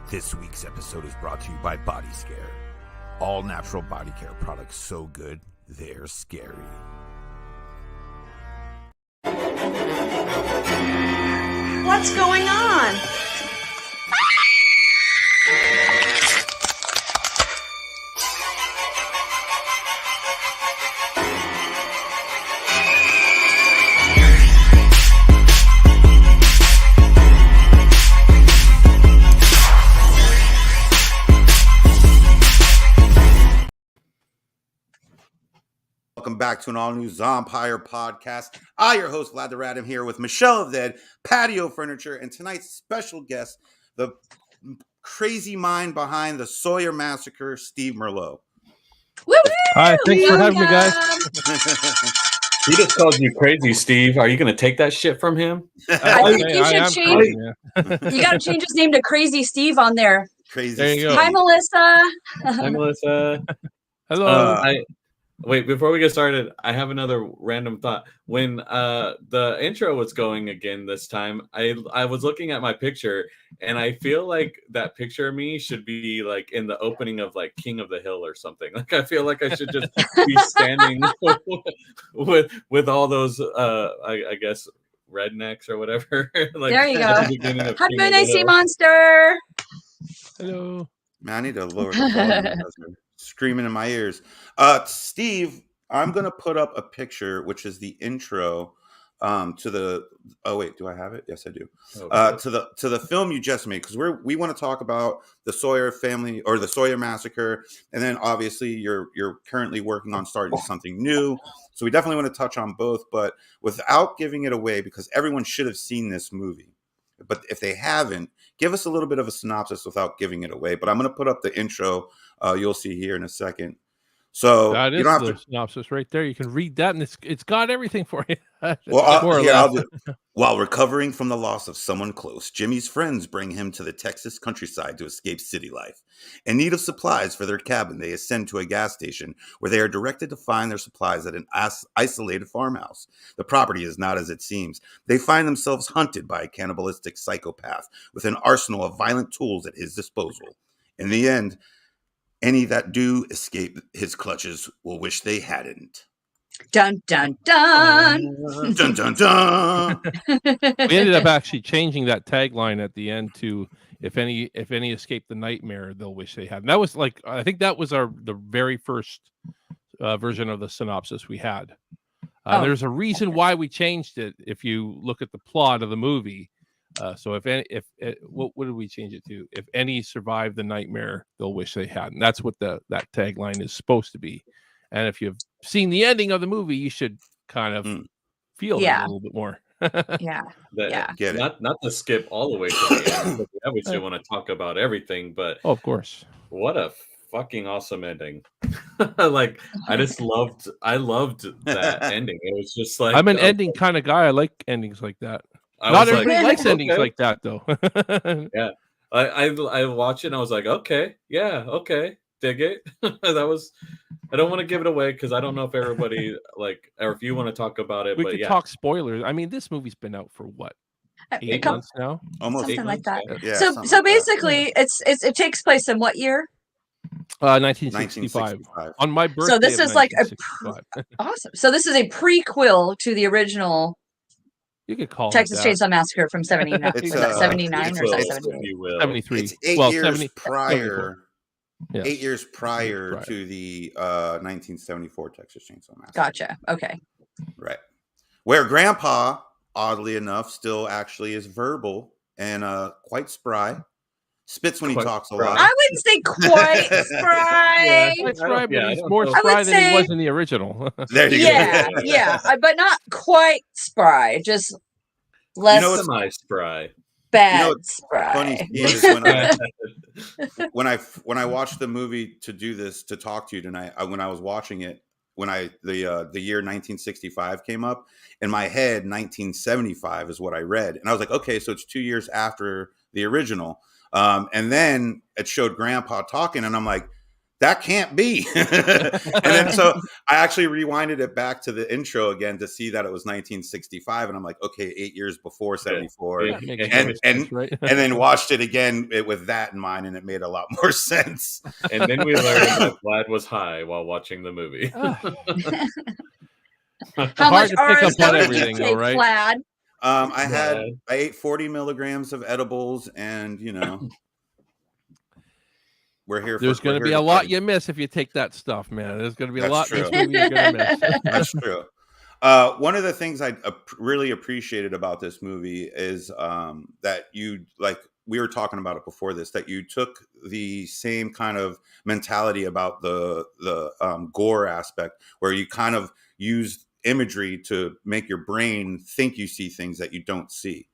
This week's episode is brought to you by Body Scare. All natural body care products so good, they're scary. What's going on? Welcome back to an all-new Zompire podcast. I, your host, Vlad the Rat, am here with Michelle of Dead, Patio Furniture, and tonight's special guest, the crazy mind behind the Sawyer Massacre, Steve Merlo. Woo-hoo! Hi, thanks for having me, guys. He just called you crazy, Steve. Are you going to take that shit from him? I think you should change. You got to change his name to Crazy Steve on there. Crazy There you Steve. go. Hi, Melissa. Hi, Melissa. Hello. Wait, before we get started, I have another random thought. When the intro was going again this time, I was looking at my picture, and I feel like that picture of me should be like in the opening of like King of the Hill or something. Like I feel like I should just be standing with all those I guess rednecks or whatever. Like, There you go. at the beginning of Happy King of birthday, the Sea Hill. Monster. Hello. Man, I need to lower the volume because they're screaming in my ears. Steve, I'm going to put up a picture, which is the intro to the... Oh, wait, do I have it? Yes, I do. Okay. To the film you just made, because we want to talk about the Sawyer family or the Sawyer Massacre, and then obviously you're currently working on starting something new. So we definitely want to touch on both, but without giving it away, because everyone should have seen this movie. But if they haven't, give us a little bit of a synopsis without giving it away. But I'm going to put up the intro. You'll see here in a second. So That you is don't the have to. synopsis right there. You can read that, and it's got everything for you. Well, More or I'll less. do. While recovering from the loss of someone close, Jimmy's friends bring him to the Texas countryside to escape city life. In need of supplies for their cabin, they ascend to a gas station where they are directed to find their supplies at an isolated farmhouse. The property is not as it seems. They find themselves hunted by a cannibalistic psychopath with an arsenal of violent tools at his disposal. In the end, any that do escape his clutches will wish they hadn't. Dun, dun, dun. Dun, dun, dun. We ended up actually changing that tagline at the end to if any escape the nightmare, they'll wish they had. And that was like, I think that was the very first version of the synopsis we had. There's a reason why we changed it. If you look at the plot of the movie, so what did we change it to? If any survive the nightmare, they'll wish they had. And that's what that tagline is supposed to be. And if you've seen the ending of the movie, you should kind of feel it a little bit more. Yeah. Get it. Not to skip all the way to the end. Because we obviously want to talk about everything, but Oh, of course. what a fucking awesome ending. Like I loved that ending. It was just like I'm an ending kind of guy. I like endings like that. I Not was everybody like, likes endings okay. like that, though. Yeah. I watched it and I was like, okay, yeah, okay, dig it. That was I don't want to give it away because I don't know if everybody like or if you want to talk about it, We but could yeah. talk spoilers. I mean, this movie's been out for what? A 8 couple- months now? Almost Something 8 like months. that. Yeah, so something so like that. basically, it takes place in what year? 1965. 1965. On my birthday. So this of is like a 1965. Awesome. So this is a prequel to the original You could call Texas it that. Chainsaw Massacre from 79. It's, Was that 79 it's or was that a- 78? if you will. 73. It's 8 well, years 70 prior. Yes. 8 years prior Right. to the 1974 Texas Chainsaw Massacre. Gotcha. Okay. Right. Where Grandpa, oddly enough, still actually is verbal and quite spry. Spits when he Quite talks a spry. lot. I wouldn't say quite spry. Quite spry, I but don't he's know. more I would spry than he say- was in the original. There you Yeah, go. yeah, but not quite spry. Just less know what's- Semi-spry. bad you know what's spry. Funny is when I watched the movie to do this to talk to you tonight. When I was watching it, the year 1965 came up in my head, 1975 is what I read, and I was like, okay, so it's 2 years after the original. And then it showed Grandpa talking, and I'm like, that can't be. And then so I actually rewinded it back to the intro again to see that it was 1965, and I'm like, okay, 8 years before 74, Yeah, and right? and then watched it again with that in mind, and it made a lot more sense. And then we learned that Vlad was high while watching the movie. How much RSO did you take, right? Vlad? I ate 40 milligrams of edibles, and we're here. There's going to be a lot you miss if you take that stuff, man. There's going to be a lot in this movie you're going to miss. That's true. One of the things I really appreciated about this movie is that you, like we were talking about it before this, that you took the same kind of mentality about the gore aspect, where you kind of used imagery to make your brain think you see things that you don't see,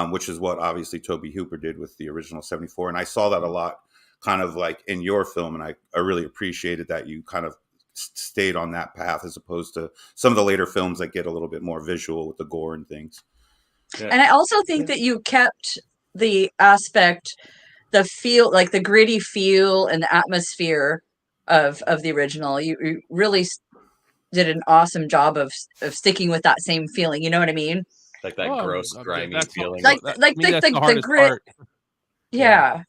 which is what obviously Tobe Hooper did with the original 74. And I saw that a lot kind of like in your film, and I really appreciated that you kind of stayed on that path as opposed to some of the later films that get a little bit more visual with the gore and things. Yeah. And I also think that you kept the aspect, the feel, like the gritty feel and the atmosphere of the original. You really did an awesome job of sticking with that same feeling. You know what I mean? Like that gross, grimy feeling. Like the grit. Part. Yeah.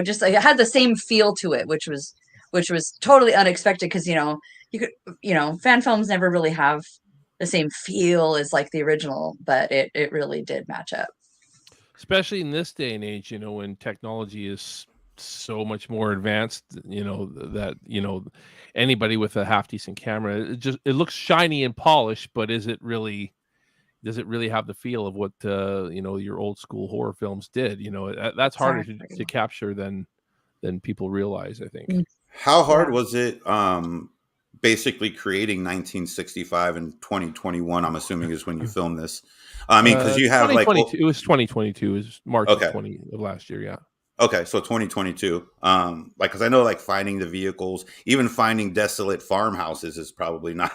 Just like it had the same feel to it, which was totally unexpected, because you could fan films never really have the same feel as like the original, but it really did match up. Especially in this day and age, when technology is so much more advanced, that anybody with a half decent camera, it looks shiny and polished, but does it really have the feel of what your old school horror films did? That's harder to capture than people realize, I think. How hard was it basically creating 1965 and 2021, I'm assuming, is when you filmed this? I mean, because you have like it was 2022, it was March of last year. Yeah. Okay, so 2022. Because I know like finding the vehicles, even finding desolate farmhouses is probably not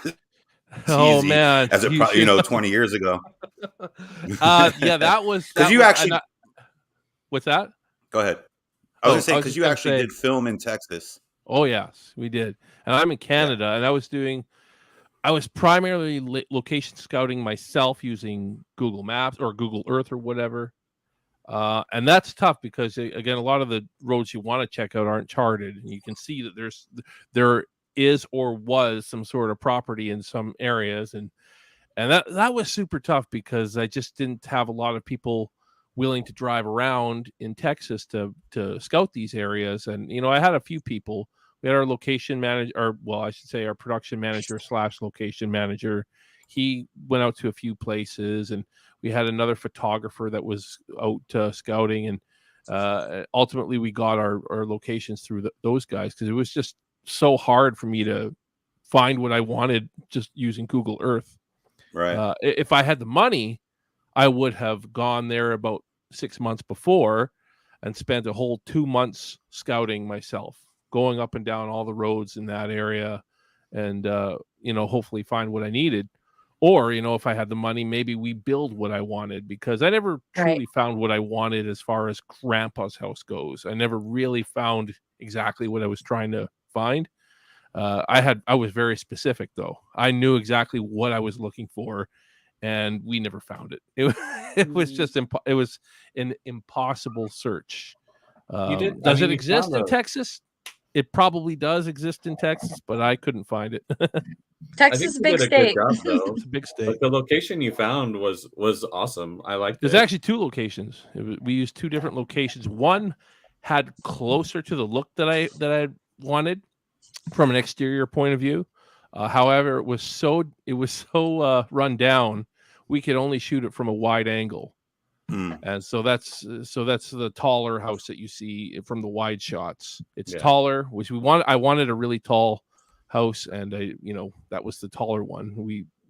easy man, as it probably 20 years ago. Yeah, that was because you actually. What's that? Go ahead. I was gonna say, because you actually did film in Texas. Oh yes, we did, and I'm in Canada, and I was primarily location scouting myself using Google Maps or Google Earth or whatever. And that's tough because, again, a lot of the roads you want to check out aren't charted, and you can see that there is or was some sort of property in some areas, and that was super tough because I just didn't have a lot of people willing to drive around in Texas to scout these areas. And I had a few people. We had our location manager, or well, I should say our production manager / location manager. He went out to a few places, and we had another photographer that was out scouting, and ultimately we got our locations through those guys, because it was just so hard for me to find what I wanted just using Google Earth. Right. If I had the money, I would have gone there about 6 months before and spent a whole 2 months scouting myself, going up and down all the roads in that area, and hopefully find what I needed. Or, if I had the money, maybe we build what I wanted, because I never truly found what I wanted as far as Grandpa's house goes. I never really found exactly what I was trying to find. I was very specific, though. I knew exactly what I was looking for, and we never found it. It was just it was an impossible search. Does it exist in Texas? It probably does exist in Texas, but I couldn't find it. Texas is a big state. It's a big state. Like the location you found was awesome. I liked it. There's actually 2 locations. We used 2 different locations. One had closer to the look that I wanted from an exterior point of view. However, it was so run down, we could only shoot it from a wide angle. And so that's the taller house that you see from the wide shots. It's taller, which I wanted a really tall house, and that was the taller one.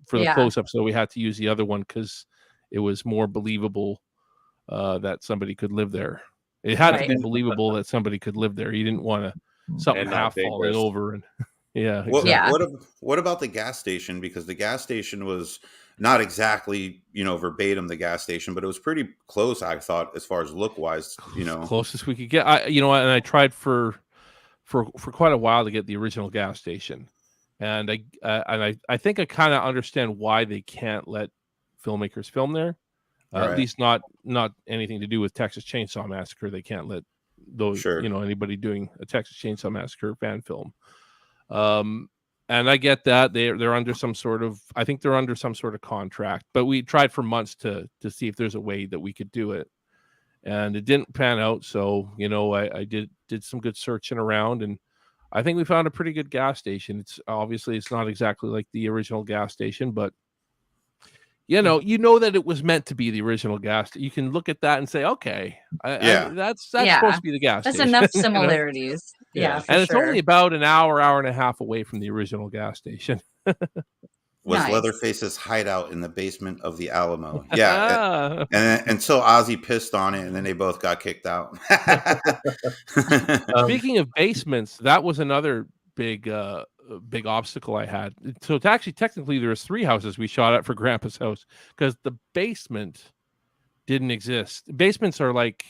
For the close-up, so we had to use the other one because it was more believable that somebody could live there. It had to be believable that somebody could live there. You didn't want something half falling over. And What about the gas station? Because the gas station was not exactly verbatim the gas station, but it was pretty close, I thought, as far as look wise. Closest we could get. And I tried for for quite a while to get the original gas station, and I think I kind of understand why they can't let filmmakers film there. At Right. least not anything to do with Texas Chainsaw Massacre. They can't let those, Sure. anybody doing a Texas Chainsaw Massacre fan film. And I get that they're under some sort of, I think they're under some sort of contract, but we tried for months to see if there's a way that we could do it, and it didn't pan out. So, I did some good searching around, and I think we found a pretty good gas station. It's not exactly like the original gas station, but that it was meant to be the original gas. You can look at that and say, okay, that's supposed to be the gas That's station. enough similarities. Yeah, for and it's sure. only about an hour and a half away from the original gas station. Was Nice. Leatherface's hideout in the basement of the Alamo. Yeah. and until Ozzy pissed on it, and then they both got kicked out. Speaking of basements, that was another big obstacle I had. So it's actually technically there was 3 houses we shot at for Grandpa's house, because the basement didn't exist. Basements are like,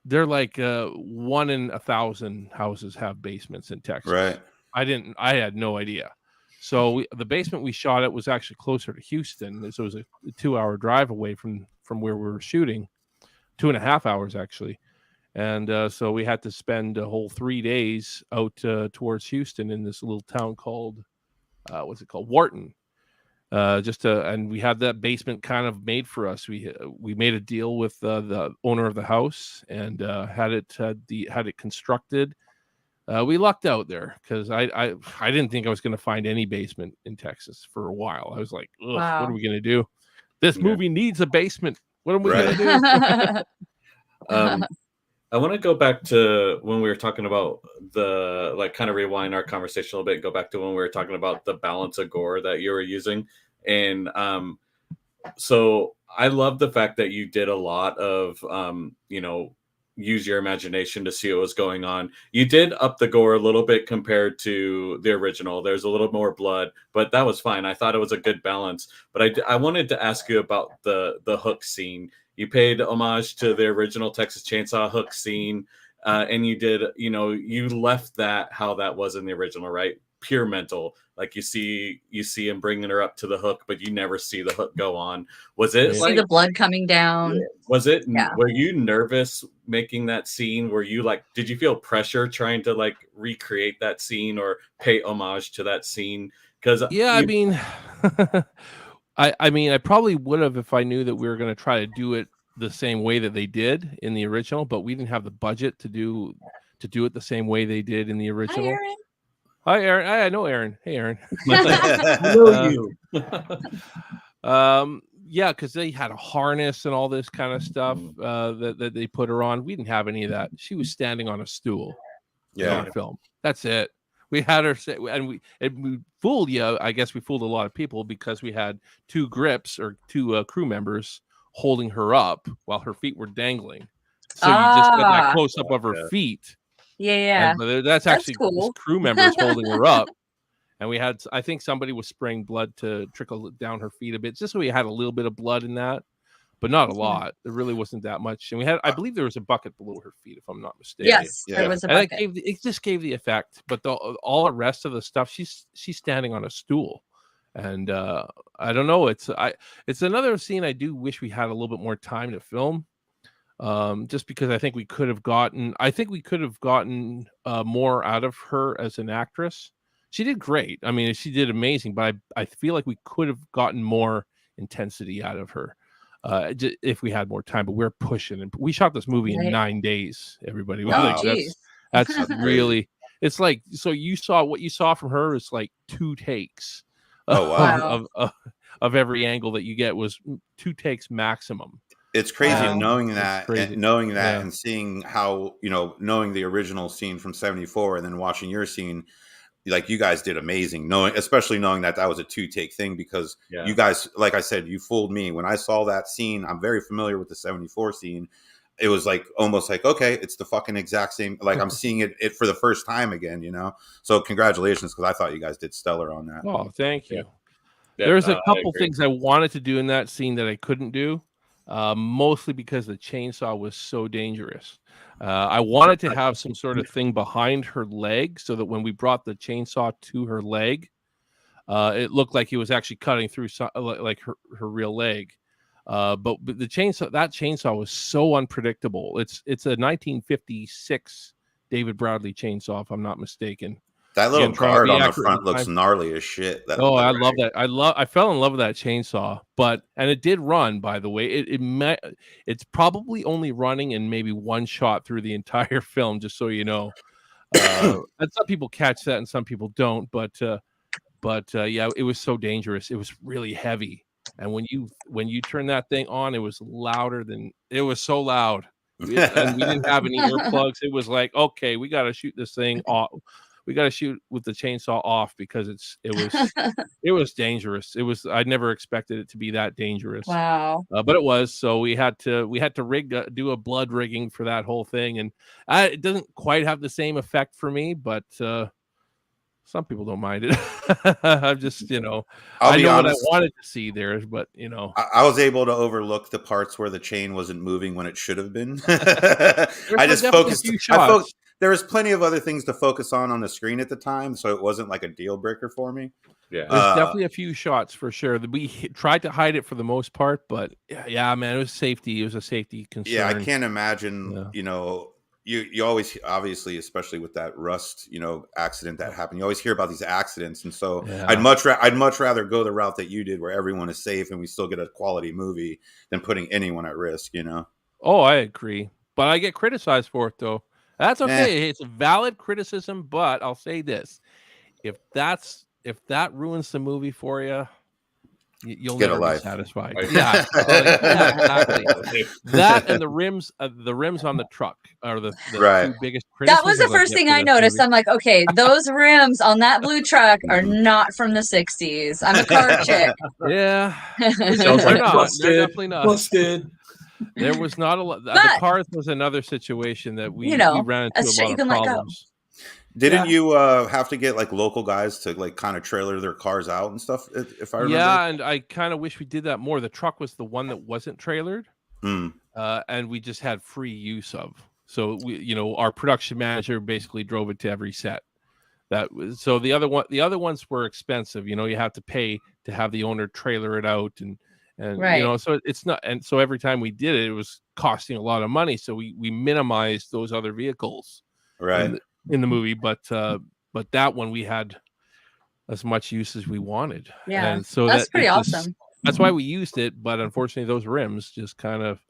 they're like 1 in 1,000 houses have basements in Texas. Right. I had no idea. So the basement we shot at was actually closer to Houston. So it was a 2-hour drive away from where we were shooting, 2.5 hours actually. And so we had to spend a whole 3 days out towards Houston in this little town called, what's it called? Wharton. And we had that basement kind of made for us. We made a deal with the owner of the house and had it constructed. We lucked out there because I didn't think I was going to find any basement in Texas for a while. I was like, ugh, Wow. What are we going to do? This movie needs a basement. What are we going to do? I want to go back to when we were talking about kind of rewind our conversation a little bit, go back to when we were talking about the balance of gore that you were using. And so I love the fact that you did a lot of, use your imagination to see what was going on. You did up the gore a little bit compared to the original. There's a little more blood, but that was fine. I thought it was a good balance. But I wanted to ask you about the hook scene. You paid homage to the original Texas Chainsaw hook scene, and you did, you left that how that was in the original, right? Pure mental, like you see him bringing her up to the hook, but you never see the hook go on. Was it see the blood coming down? Was it? Yeah. Were you nervous making that scene? Were you did you feel pressure trying to recreate that scene or pay homage to that scene? Because I probably would have if I knew that we were going to try to do it the same way that they did in the original, but we didn't have the budget to do it the same way they did in the original. Hi, Aaron. Hi, Aaron. I know Aaron. Hey, Aaron. I know you. Yeah, because they had a harness and all this kind of stuff that they put her on. We didn't have any of that. She was standing on a stool. In our film. That's it. We had her sit, and we fooled you. I guess we fooled a lot of people because we had 2 grips or 2 crew members holding her up while her feet were dangling. So you just got that close up of her feet. Yeah. And that's actually cool. Crew members holding her up. And we had, I think somebody was spraying blood to trickle down her feet a bit, just so we had a little bit of blood in that, but not a lot. There really wasn't that much. And we had, I believe there was a bucket below her feet, if I'm not mistaken. Yes, there was a bucket. And it just gave the effect. But all the rest of the stuff, she's standing on a stool. And I don't know. It's another scene I do wish we had a little bit more time to film. Just because I think we could have gotten more out of her as an actress. She did great. I mean, she did amazing, but I feel like we could have gotten more intensity out of her if we had more time. But we're pushing, and we shot this movie in 9 days. Everybody, that's really. It's like, so you saw what you saw from her is like 2 takes. Oh wow! Of every angle that you get was 2 takes maximum. It's crazy knowing that, and seeing how, knowing the original scene from '74 and then watching your scene, like you guys did amazing. Especially knowing that was a 2-take thing, because you guys, like I said, you fooled me when I saw that scene. I'm very familiar with the '74 scene. It was almost like, okay, it's the fucking exact same. Like I'm seeing it for the first time again, So congratulations, because I thought you guys did stellar on that. Oh, thank you. Yeah. There's a couple things I wanted to do in that scene that I couldn't do. mostly because the chainsaw was so dangerous. I wanted to have some sort of thing behind her leg so that when we brought the chainsaw to her leg, it looked like he was actually cutting through like her real leg. But the chainsaw was so unpredictable. It's a 1956 David Bradley chainsaw, if I'm not mistaken. That little guard on the front looks gnarly as shit. I love that. I fell in love with that chainsaw, and it did run, by the way. It's probably only running in maybe one shot through the entire film, just so you know. And some people catch that and some people don't, but yeah, it was so dangerous. It was really heavy. And when you turn that thing on, it was it was so loud. And we didn't have any earplugs. It was like, okay, we got to shoot this thing off. We got to shoot with the chainsaw off because it was dangerous. I'd never expected it to be that dangerous. Wow. But it was. So we had to do a blood rigging for that whole thing, and it doesn't quite have the same effect for me, but some people don't mind it. I'm just, I know what I wanted to see there, but I was able to overlook the parts where the chain wasn't moving when it should have been. I just focused. There was plenty of other things to focus on the screen at the time, so it wasn't like a deal breaker for me. Yeah, there's definitely a few shots for sure. We tried to hide it for the most part, but yeah, man, it was safety. It was a safety concern. Yeah, I can't imagine. You always, obviously, especially with that rust, accident that happened, you always hear about these accidents, and so I'd much rather go the route that you did, where everyone is safe and we still get a quality movie, than putting anyone at risk. Oh, I agree, but I get criticized for it though. That's okay. It's a valid criticism, but I'll say this: if that ruins the movie for you, you'll get never a be life. Satisfied. Yeah, exactly. That and the rims on the truck are the two biggest criticisms. That was the first thing I noticed. Movie. I'm like, okay, those rims on that blue truck are not from the 60s. I'm a car chick. Yeah, they're definitely not. Busted. There was not a lot. The cars was another situation that we ran into a lot of problems. Didn't you have to get like local guys to like kind of trailer their cars out and stuff? If I remember. Yeah, and I kind of wish we did that more. The truck was the one that wasn't trailered, and we just had free use of. So our production manager basically drove it to every set. So the other ones were expensive. You have to pay to have the owner trailer it out and right. So it's not, and so every time we did it, it was costing a lot of money. So we minimized those other vehicles, right, in the movie. But that one we had as much use as we wanted. Yeah, and so that's pretty awesome. That's why we used it. But unfortunately, those rims just kind of,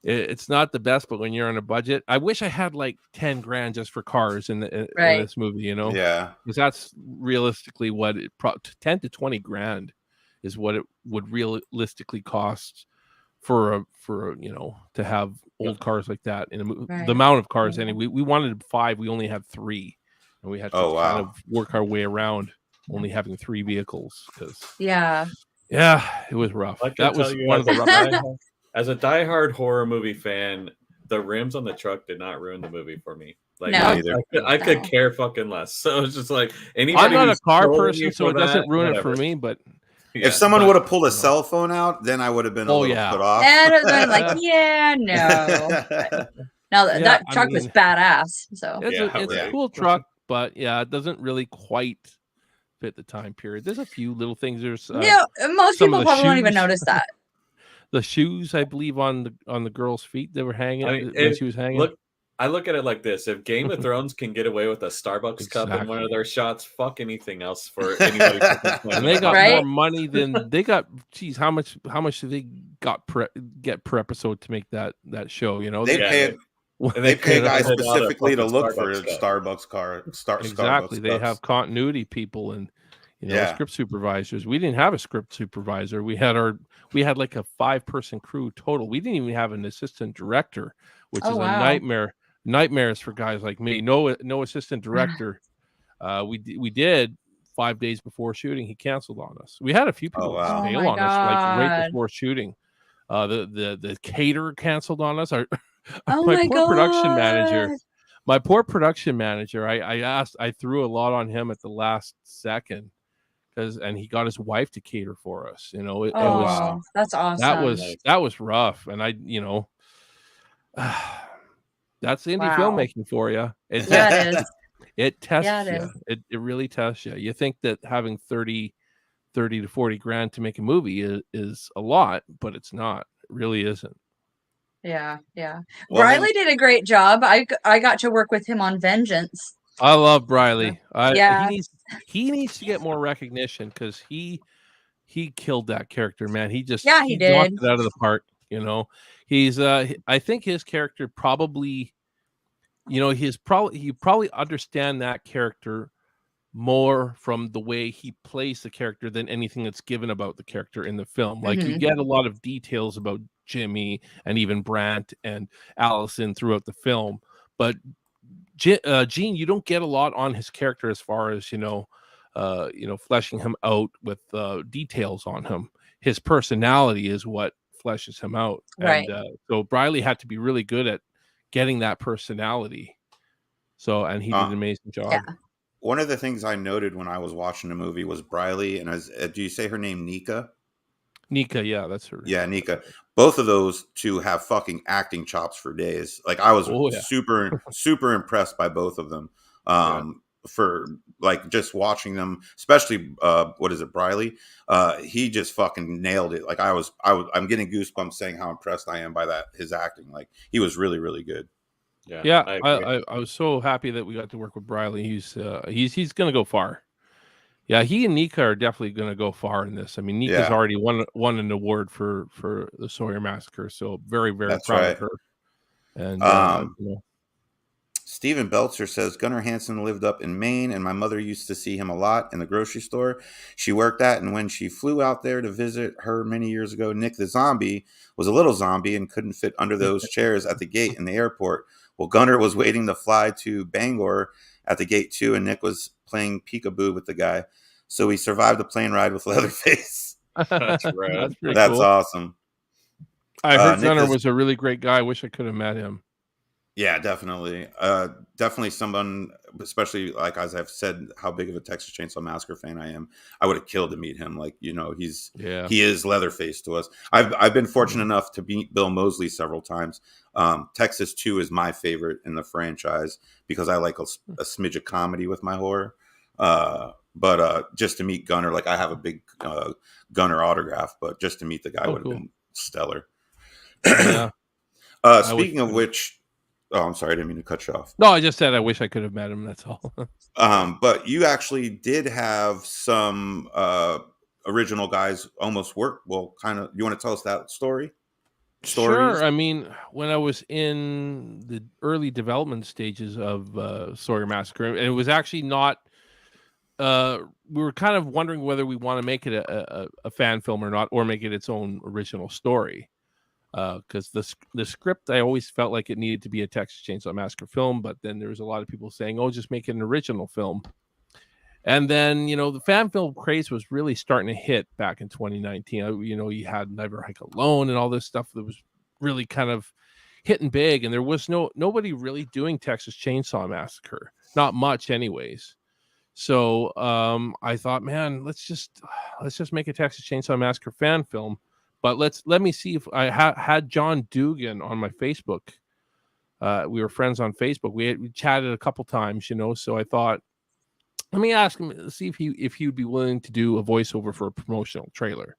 it's not the best. But when you're on a budget, I wish I had like 10 grand just for cars in this movie. Yeah, because that's realistically what 10 to 20 grand. Is what it would realistically cost for to have old cars like that in the amount of cars. Anyway, we wanted 5, we only had 3, and we had to kind of work our way around only having 3 vehicles. Yeah, it was rough. That was one of the rough. As a diehard horror movie fan, the rims on the truck did not ruin the movie for me. Like, no. I could care fucking less. So it's just like anybody. I'm not a car person, so it doesn't ruin it for me, but. If someone would have pulled a cell phone out, then I would have been a little put off. And it was like, no. Now that truck was badass. So it's a cool truck, but it doesn't really quite fit the time period. There's a few little things. There's most people probably won't even notice that. The shoes, I believe, on the girl's feet that were hanging when she was hanging. I look at it like this: if Game of Thrones can get away with a Starbucks cup in one of their shots, fuck anything else for anybody. And they got more money than they got. Geez, how much did they get per episode to make that show? They pay guys specifically to look for Starbucks car. Exactly, they have continuity people and script supervisors. We didn't have a script supervisor. We had like a 5-person crew total. We didn't even have an assistant director, which is a nightmares for guys like me. No assistant director. We did 5 days before shooting. He canceled on us. We had a few people bail on us like right before shooting. The caterer canceled on us. My poor production manager. I threw a lot on him at the last second and he got his wife to cater for us. It was wow. That's awesome. that was rough, and that's indie Wow. filmmaking for you. Yeah, it is. It tests Yeah, it you. is. It really tests you. You think that having 30 to 40 grand to make a movie is a lot, but it's not. It really isn't. Yeah, yeah. Well, Briley did a great job. I got to work with him on Vengeance. I love Briley. Yeah. He needs to get more recognition because he killed that character, man. He he knocked did. it out of the park. He's I think his character probably, he probably understand that character more from the way he plays the character than anything that's given about the character in the film. Like you Mhm. get a lot of details about Jimmy and even Brandt and Allison throughout the film, but Gene, you don't get a lot on his character as far as fleshing him out with details on him. His personality is what fleshes him out, Right. and so Briley had to be really good at getting that personality. So, and he did an amazing job. Yeah. One of the things I noted when I was watching the movie was Briley, and do you say her name Nika? Nika, yeah, that's her. Yeah, Nika. Both of those two have fucking acting chops for days. Like I was super impressed by both of them. For like just watching them, especially what is it, Briley? He just fucking nailed it. Like I'm getting goosebumps saying how impressed I am by his acting. Like he was really, really good. Yeah, I was so happy that we got to work with Briley. He's gonna go far. Yeah, he and Nika are definitely going to go far in this. I mean, Nika's already won an award for the Sawyer Massacre, so very, very proud of her. And Stephen Belcher says Gunnar Hansen lived up in Maine, and my mother used to see him a lot in the grocery store she worked at. And when she flew out there to visit her many years ago, Nick the zombie was a little zombie and couldn't fit under those chairs at the gate in the airport. Well, Gunnar was waiting to fly to Bangor at the gate too, and Nick was playing peekaboo with the guy. So he survived the plane ride with Leatherface. That's rad. That's cool. awesome. I heard Gunnar was a really great guy. I wish I could have met him. Yeah, definitely. Definitely someone, especially like as I've said, how big of a Texas Chainsaw Massacre fan I am. I would have killed to meet him. Like, he is Leatherface to us. I've been fortunate enough to meet Bill Moseley several times. Texas 2 is my favorite in the franchise because I like a smidge of comedy with my horror. But just to meet Gunnar, like I have a big Gunnar autograph, but just to meet the guy would have been stellar. Yeah. Speaking of which, I'm sorry, I didn't mean to cut you off. No, I just said I wish I could have met him. That's all. But you actually did have some original guys almost work. Well, kind of. You want to tell us that story? Sure. I mean, when I was in the early development stages of Sawyer Massacre, and it was actually not. We were kind of wondering whether we want to make it a fan film or not, or make it its own original story. Because the script, I always felt like it needed to be a Texas Chainsaw Massacre film, but then there was a lot of people saying, "Oh, just make it an original film." And then the fan film craze was really starting to hit back in 2019. You had Never Hike Alone and all this stuff that was really kind of hitting big, and there was nobody really doing Texas Chainsaw Massacre, not much, anyways. So I thought, man, let's just make a Texas Chainsaw Massacre fan film. But let me see if I had John Dugan on my Facebook. We were friends on Facebook. We chatted a couple times, So I thought, let me ask him, see if he would be willing to do a voiceover for a promotional trailer.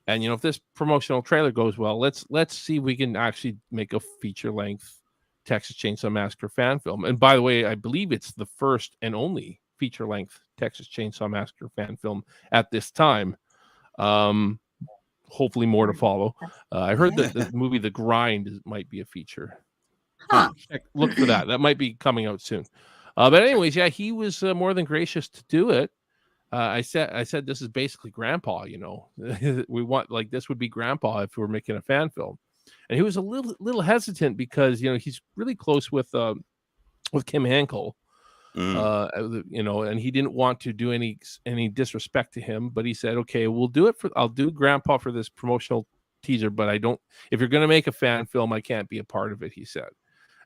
And if this promotional trailer goes well, let's see if we can actually make a feature length Texas Chainsaw Massacre fan film. And by the way, I believe it's the first and only feature length Texas Chainsaw Massacre fan film at this time. Hopefully more to follow. I heard that the movie The Grind might be a feature. Look for that. That might be coming out soon. But anyways, yeah, he was more than gracious to do it. I said this is basically Grandpa. We want, like, this would be Grandpa if we were making a fan film. And he was a little hesitant because he's really close with Kim Henkel. And he didn't want to do any disrespect to him, but he said, okay, I'll do Grandpa for this promotional teaser, but if you're going to make a fan film, I can't be a part of it, he said.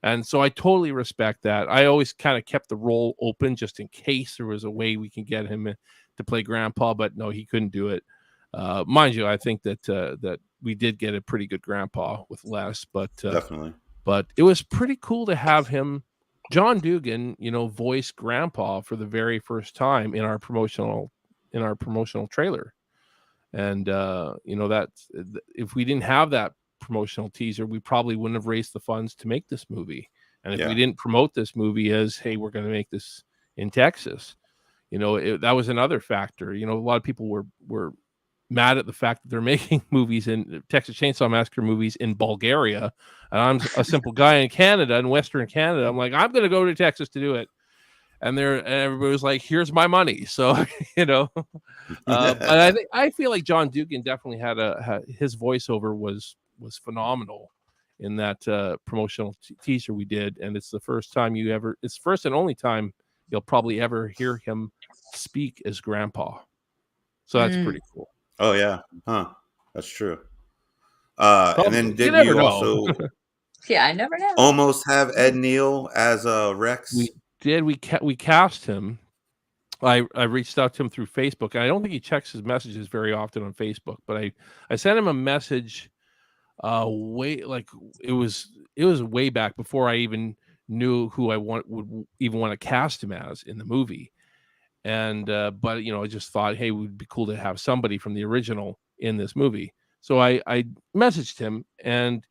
And so I totally respect that. I always kind of kept the role open just in case there was a way we can get him to play Grandpa, but no, he couldn't do it. Mind you, I think that we did get a pretty good Grandpa with Les, definitely. But it was pretty cool to have him, John Dugan, voice Grandpa for the very first time in our promotional trailer. And that if we didn't have that promotional teaser, we probably wouldn't have raised the funds to make this movie. And if we didn't promote this movie as, hey, we're going to make this in Texas, that was another factor. A lot of people were mad at the fact that they're making movies in Texas Chainsaw Massacre movies in Bulgaria, and I'm a simple guy in Canada, in Western Canada. I'm like, I'm going to go to Texas to do it, and everybody was like, "Here's my money." So but I feel like John Dugan definitely had his voiceover was phenomenal in that promotional teaser we did, and it's the first time it's first and only time you'll probably ever hear him speak as Grandpa. So that's pretty cool. Oh yeah, that's true. And then did you also? Yeah, I never know. Almost have Ed Neal as Rex. We did. We cast him. I reached out to him through Facebook, and I don't think he checks his messages very often on Facebook. But I sent him a message. It was way back before I even knew who would even want to cast him as in the movie. And but I just thought, hey, it would be cool to have somebody from the original in this movie. So I messaged him, and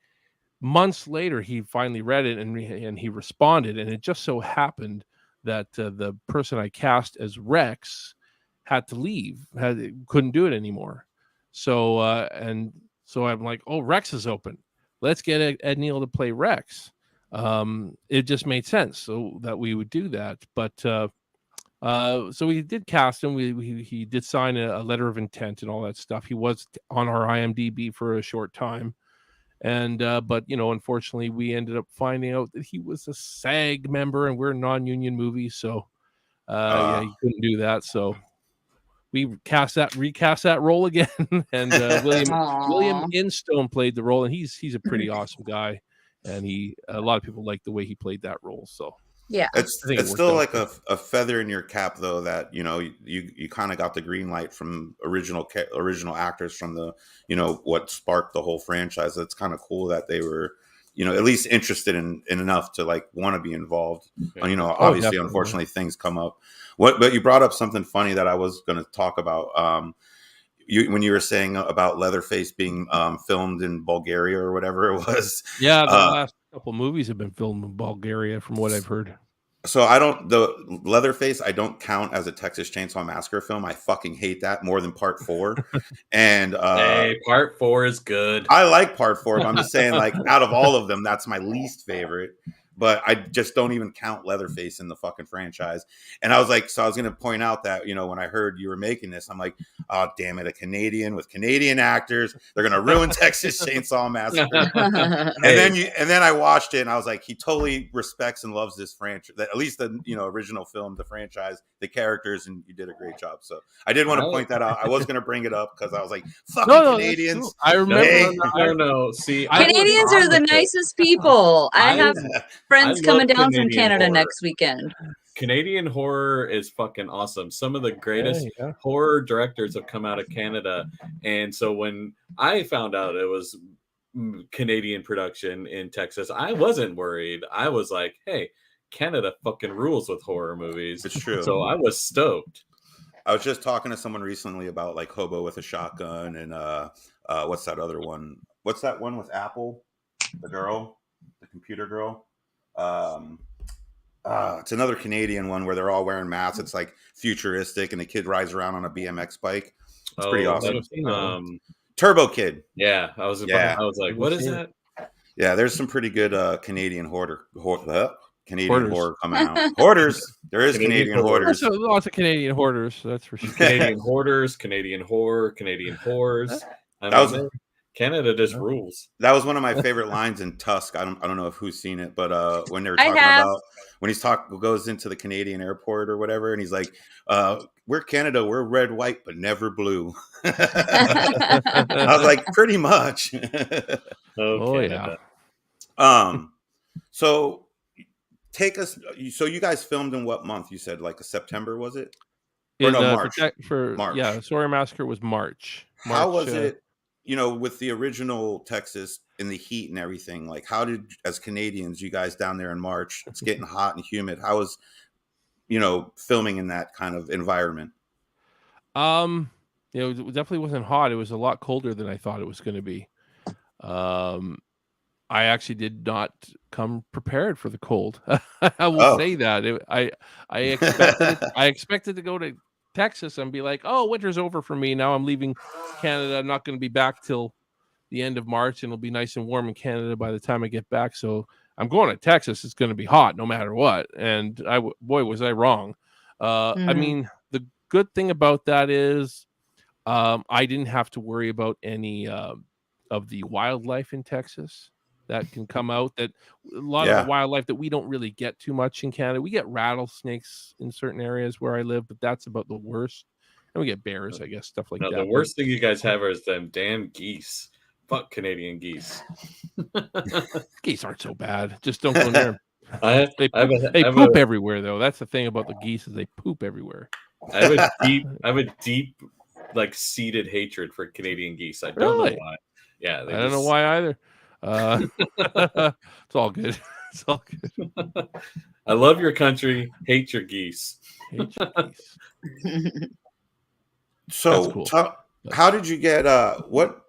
months later he finally read it and he responded. And it just so happened that the person I cast as Rex had to leave, couldn't do it anymore. So so I'm like, oh, Rex is open. Let's get Ed Neal to play Rex. It just made sense so that we would do that. But so we did cast him. He did sign a letter of intent and all that stuff. He was on our IMDb for a short time, and but unfortunately, we ended up finding out that he was a SAG member, and we're a non-union movie, so he couldn't do that. So we recast that role again, and William Instone played the role, and he's a pretty awesome guy, and a lot of people like the way he played that role. So. Yeah, it's still like a feather in your cap, though, that you kind of got the green light from original actors from the what sparked the whole franchise. It's kind of cool that they were at least interested in enough to like want to be involved. Okay. Obviously, unfortunately, things come up. But you brought up something funny that I was going to talk about. When you were saying about Leatherface being filmed in Bulgaria or whatever it was. Yeah, the last couple movies have been filmed in Bulgaria, from what I've heard. So the Leatherface I don't count as a Texas Chainsaw Massacre film. I fucking hate that more than Part 4. And hey, Part 4 is good. I like Part 4, but I'm just saying, like, out of all of them, that's my least favorite. But I just don't even count Leatherface in the fucking franchise. And I was like, so I was going to point out that, when I heard you were making this, I'm like, oh, damn it, a Canadian with Canadian actors. They're going to ruin Texas Chainsaw Massacre. And then I watched it and I was like, he totally respects and loves this franchise, at least the, original film, the franchise, the characters, and you did a great job. So I did want to point that out. I was going to bring it up because I was like, fucking Canadians. Cool. I remember. Hey. I don't know. See, Canadians are the nicest people. I have friends coming down from Canada next weekend. Canadian horror is fucking awesome. Some of the greatest horror directors have come out of Canada. And so when I found out it was Canadian production in Texas, I wasn't worried. I was like, hey, Canada fucking rules with horror movies. It's true. So I was stoked. I was just talking to someone recently about like Hobo with a Shotgun and what's that other one? What's that one with Apple? The computer girl? It's another Canadian one where they're all wearing masks. It's like futuristic and the kid rides around on a BMX bike. It's pretty awesome. Turbo Kid. Yeah, I was like, what is that? Yeah, there's some pretty good Canadian horror coming out. Hoarders. There is Canadian hoarders. There's lots of Canadian hoarders, that's for sure. Canadian hoarders, Canadian horror, Canadian whores. Canada just rules. That was one of my favorite lines in Tusk. I don't know if who's seen it, but when they were talking about when goes into the Canadian airport or whatever, and he's like, "We're Canada, we're red, white, but never blue." I was like, pretty much. Yeah. So take us. So you guys filmed in what month? You said like September, was it? Or In no, for March. yeah, Sawyer Massacre was March. How was it, with the original Texas in the heat and everything? Like, how did, as Canadians, you guys down there in March, it's getting hot and humid. How was, filming in that kind of environment? It definitely wasn't hot. It was a lot colder than I thought it was going to be. I actually did not come prepared for the cold. I will say that. I expected it. I expected to go to Texas and be like, "Oh, winter's over for me. Now I'm leaving Canada. I'm not going to be back till the end of March, and it'll be nice and warm in Canada by the time I get back. So I'm going to Texas. It's going to be hot no matter what." And boy, was I wrong. I mean, the good thing about that is I didn't have to worry about any of the wildlife in Texas that can come out. That a lot of the wildlife that we don't really get too much in Canada. We get rattlesnakes in certain areas where I live, but that's about the worst. And we get bears, I guess, stuff like that. The worst thing you guys have is them damn geese. Fuck Canadian geese. Geese aren't so bad. Just don't go near them. They poop everywhere, though. That's the thing about the geese, is they poop everywhere. I have a deep, like, seated hatred for Canadian geese. I don't know why. Yeah, I don't know why either. It's all good. It's all good. I love your country. Hate your geese. Hate your geese. So, cool. How did you get? What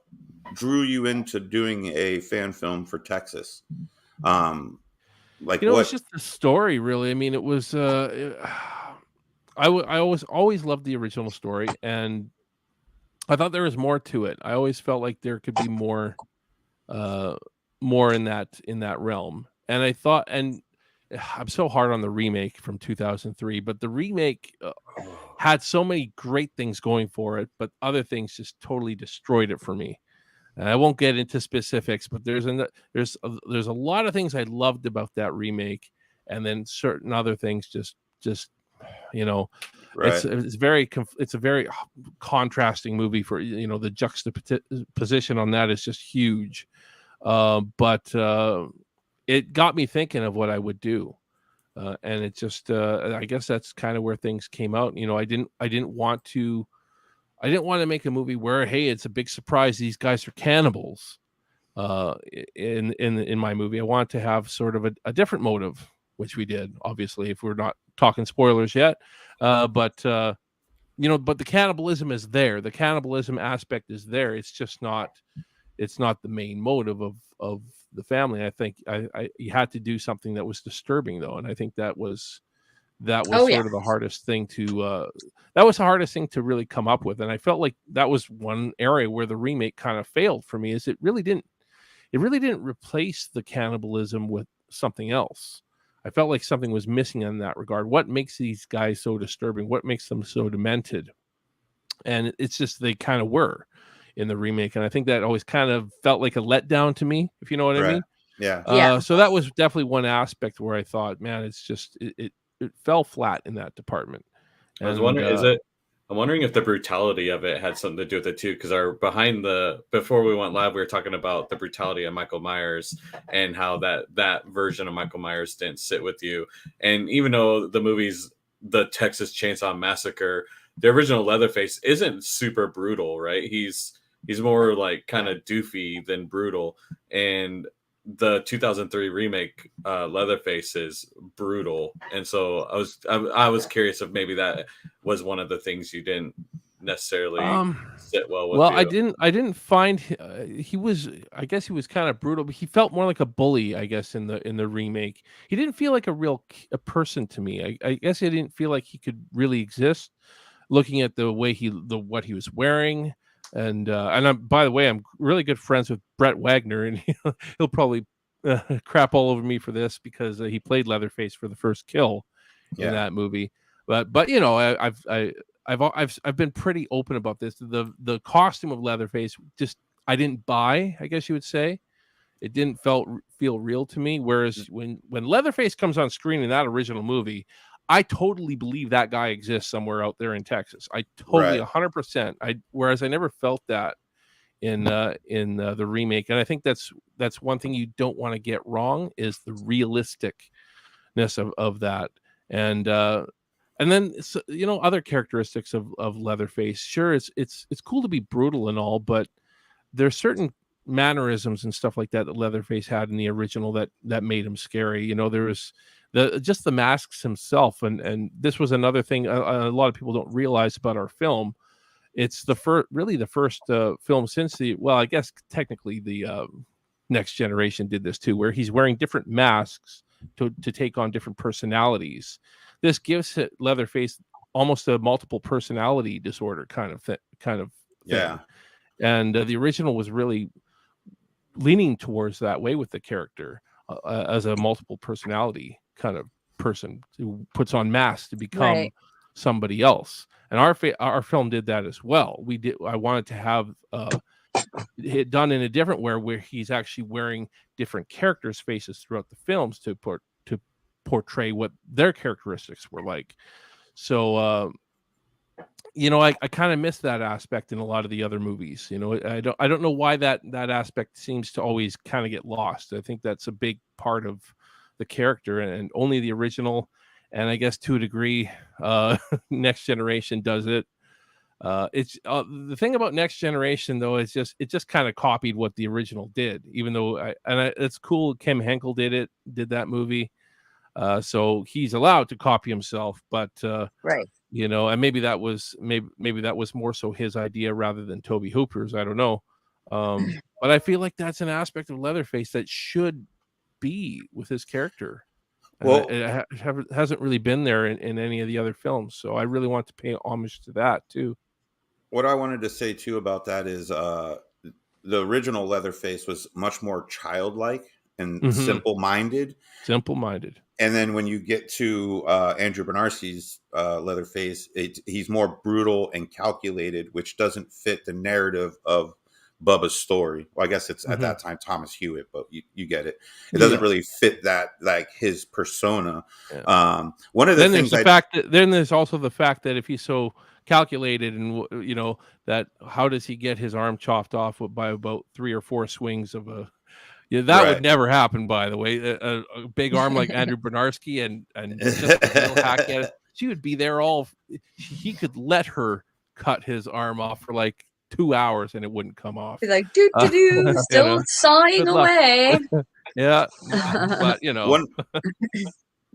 drew you into doing a fan film for Texas? It's just the story, really. I mean, it was. I always loved the original story, and I thought there was more to it. I always felt like there could be more in that realm. And I thought, and I'm so hard on the remake from 2003, but the remake had so many great things going for it, but other things just totally destroyed it for me. And I won't get into specifics, but there's a lot of things I loved about that remake, and then certain other things just right. It's a very contrasting movie. For the juxtaposition on that is just huge. But it got me thinking of what I would do, and it just I guess that's kind of where things came out. I didn't want to make a movie where, hey, it's a big surprise these guys are cannibals in my movie. I wanted to have sort of a different motive, which we did, obviously, if we're not talking spoilers yet. But the cannibalism is there. The cannibalism aspect is there. It's just not the main motive of the family. I think you had to do something that was disturbing, though, and I think that was sort of the hardest thing to really come up with. And I felt like that was one area where the remake kind of failed for me, is it really didn't replace the cannibalism with something else. I felt like something was missing in that regard. What makes these guys so disturbing? What makes them so demented? And it's just, they kind of were in the remake. And I think that always kind of felt like a letdown to me, if you know what I mean? Yeah. So that was definitely one aspect where I thought, man, it's just, it fell flat in that department. I was wondering, I'm wondering if the brutality of it had something to do with it too, because before we went live, we were talking about the brutality of Michael Myers and how that version of Michael Myers didn't sit with you. And even though the movie's the Texas Chainsaw Massacre, the original Leatherface isn't super brutal, right? He's more like kind of doofy than brutal. And the 2003 remake Leatherface is brutal, and so I was curious if maybe that was one of the things you didn't necessarily sit well with. Well, I didn't find he was. I guess he was kind of brutal, but he felt more like a bully, I guess, in the remake. He didn't feel like a person to me. I guess I didn't feel like he could really exist. Looking at the way what he was wearing. And by the way, I'm really good friends with Brett Wagner, and he'll probably crap all over me for this because he played Leatherface for the first kill in that movie. But I've been pretty open about this. The costume of Leatherface, just I didn't buy, I guess you would say. It didn't feel real to me. Whereas when Leatherface comes on screen in that original movie, I totally believe that guy exists somewhere out there in Texas. I totally 100%. Whereas I never felt that in the remake, and I think that's one thing you don't want to get wrong, is the realisticness of that. And And then other characteristics of Leatherface. Sure, it's cool to be brutal and all, but there's certain mannerisms and stuff like that Leatherface had in the original that made him scary. There was the masks himself, and this was another thing a lot of people don't realize about our film. It's the first film since I guess technically the Next Generation did this too, where he's wearing different masks to take on different personalities. This gives Leatherface almost a multiple personality disorder kind of thing. Yeah. And the original was really leaning towards that way with the character as a multiple personality kind of person who puts on masks to become somebody else. And our film did that as well. I wanted to have it done in a different way, where he's actually wearing different characters' faces throughout the films to portray what their characteristics were like. So I kind of miss that aspect in a lot of the other movies. I don't know why that aspect seems to always kind of get lost. I think that's a big part of the character, and only the original, and I guess to a degree, Next Generation does it. It's the thing about Next Generation though is it just kind of copied what the original did, even though it's cool. Kim Henkel did that movie, so he's allowed to copy himself, but right. And maybe that was more so his idea rather than Tobe Hooper's. I don't know, but I feel like that's an aspect of Leatherface that should be with his character. Well, it hasn't really been there in any of the other films, so I really want to pay homage to that too. What I wanted to say too about that is the original Leatherface was much more childlike and simple-minded. And then when you get to Andrew Bernarski's Leatherface, he's more brutal and calculated, which doesn't fit the narrative of Bubba's story. Well, I guess it's at that time Thomas Hewitt, but you get it. It doesn't really fit that, like, his persona. Yeah. One of the things then there's also the fact that if he's so calculated, and that how does he get his arm chopped off by about 3 or 4 swings of a that would never happen, by the way. A big arm like Andrew Bernarski and just a real hack at it, she would be there he could let her cut his arm off for like 2 hours and it wouldn't come off. He's like, still sawing away. Yeah, but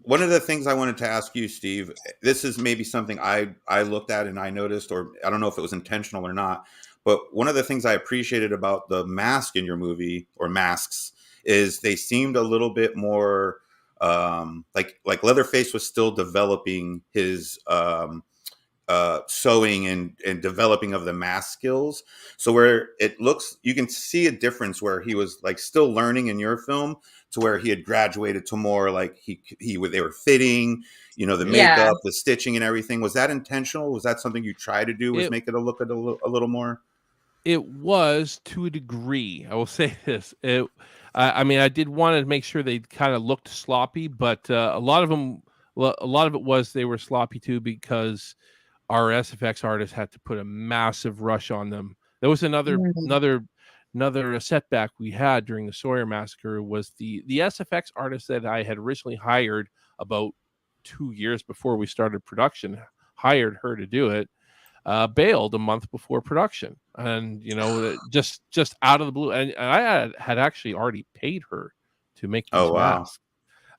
one of the things I wanted to ask you, Steve, this is maybe something I looked at and I noticed, or I don't know if it was intentional or not, but one of the things I appreciated about the mask in your movie, or masks, is they seemed a little bit more like Leatherface was still developing his sewing and developing of the mask skills. So where it looks, you can see a difference where he was like still learning in your film to where he had graduated to more like they were fitting, the makeup, the stitching and everything. Was that intentional? Was that something you tried to do, was make it look a little more? It was, to a degree. I will say this. I did want to make sure they kind of looked sloppy, but a lot of it was they were sloppy too, because our SFX artists had to put a massive rush on them. There was another setback we had during the Sawyer Massacre was the SFX artist that I had originally hired about 2 years before we started production, hired her to do it, bailed a month before production, and just out of the blue. And I had actually already paid her to make these masks,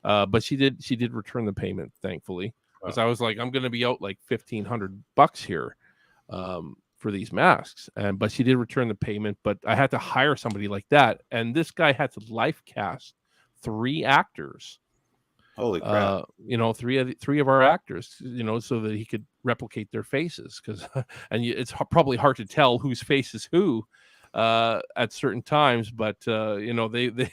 but she did return the payment, thankfully, because I was like, I'm going to be out like $1,500 here for these masks, but she did return the payment. But I had to hire somebody like that, and this guy had to life cast 3 actors. Holy crap! Three of our actors, so that he could replicate their faces, and it's probably hard to tell whose face is who at certain times, but the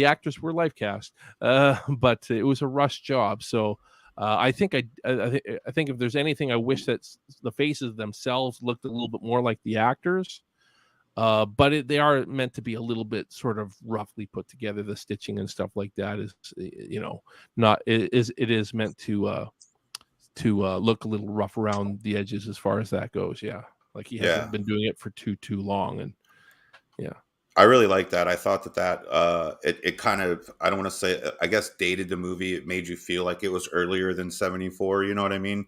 actors were life cast, but it was a rush job. So I think if there's anything, I wish that the faces themselves looked a little bit more like the actors. But they are meant to be a little bit sort of roughly put together. The stitching and stuff like that is, it is meant to look a little rough around the edges as far as that goes. Yeah, like he hasn't been doing it for too long, and yeah. I really like that. I thought that it kind of, I don't want to say, I guess, dated the movie. It made you feel like it was earlier than 74. You know what I mean?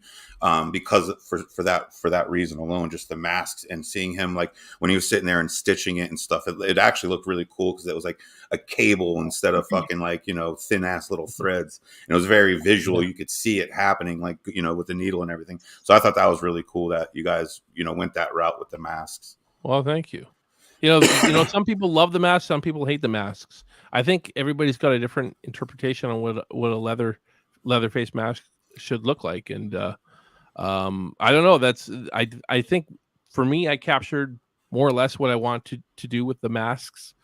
Because for that reason alone, just the masks and seeing him like when he was sitting there and stitching it and stuff, it actually looked really cool because it was like a cable instead of fucking like thin ass little threads. And it was very visual. You could see it happening, like with the needle and everything. So I thought that was really cool that you guys went that route with the masks. Well, thank you. Some people love the masks, some people hate the masks. I think everybody's got a different interpretation on what a leather face mask should look like, and I don't know. I think for me, I captured more or less what I want to do with the masks.